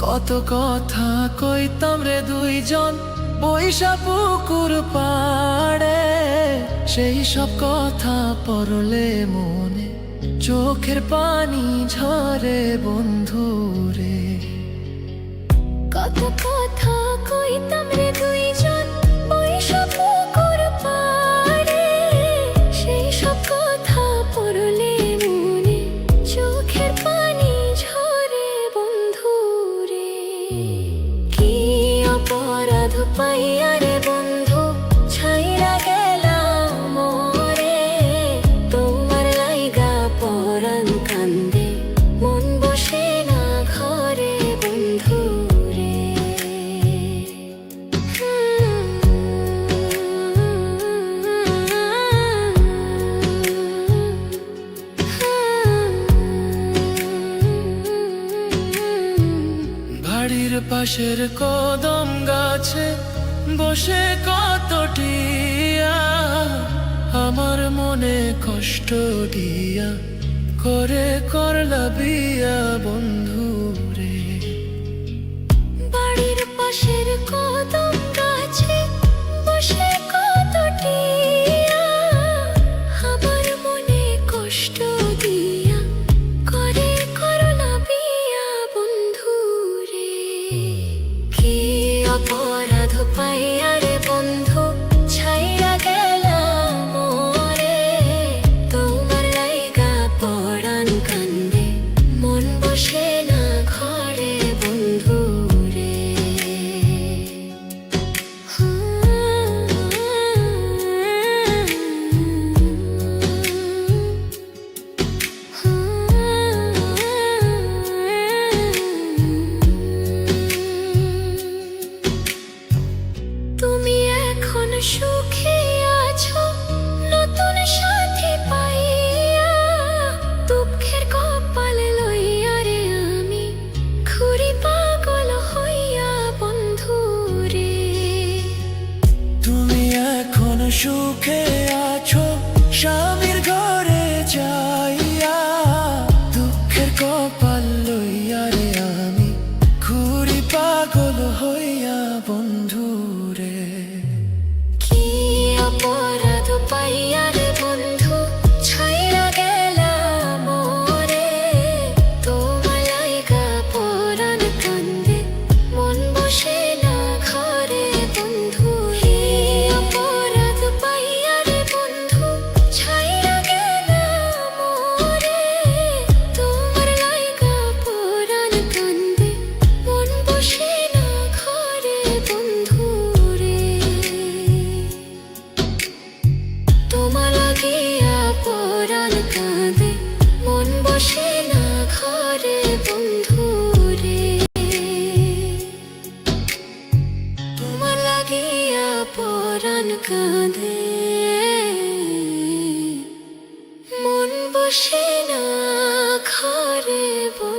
কত কথা কইতাম রে দুইজন বৈশা পুকুর পাড়ে, সেই সব কথা পড়লে মনে চোখের পানি ঝরে বন্ধু রে। কত কথা কইতাম রে দুইজন বৈশা পুকুর পাড়ে, সেই সব কথা পড়লে মনে চোখের পানি ঝরে বন্ধু রে। কি অপরাধ পাইয়া রে বন্ধু ছাইরা গেলাম মোরে, তোমার লাইগা পরাণ কান্দে মন বসে না ঘরে বন্ধু রে। বাড়ির পাশের কদম গাছে বসে কত টিয়া, আমার মনে কষ্ট দিয়া করে করলা বিয়া বন্ধু রে। বাড়ির পাশের কদম গাছে বসে কত টিয়া, আমার মনে কষ্ট দিয়া করে করলা বিয়া বন্ধু রে। কি অপরাধ পাইয়া রে বন্ধু ছাইরা গেলাম মোরে, তোমার লাইগা পরাণ কান্দে মন বসে না ঘরে বন্ধু রে। তুমি এখন সুখে আছো নতুন সাথী পাইয়া, দুঃখের কপাল লইয়া রে আমি ঘুরি পাগল হইয়া বন্ধু রে। তুমি এখন সুখে আছো স্বামীর ঘরে যাইয়া, দুঃখের কপাল লইয়া রে আমি ঘুরি পাগল হইয়া বন্ধু রে। কি অপরাধ পাইয়া রে বন্ধু ছাইরা গেলাম মোরে, তোমার লাইগা পরাণ কান্দে মন বসে না ঘরে বন্ধু রে। অপরাধ পাইয়া রে বন্ধু ছাইরা গেলাম মোরে, তোমার লাইগা পরাণ কান্দে মন বসে না ঘরে বন্ধু রে। তোমার লাগিয়া পরাণ কাঁদে মন বসে না ঘরে বন্ধু রে। তোমার লাগিয়া পরাণ কাঁদে মন বসে না ঘরে বন্ধু।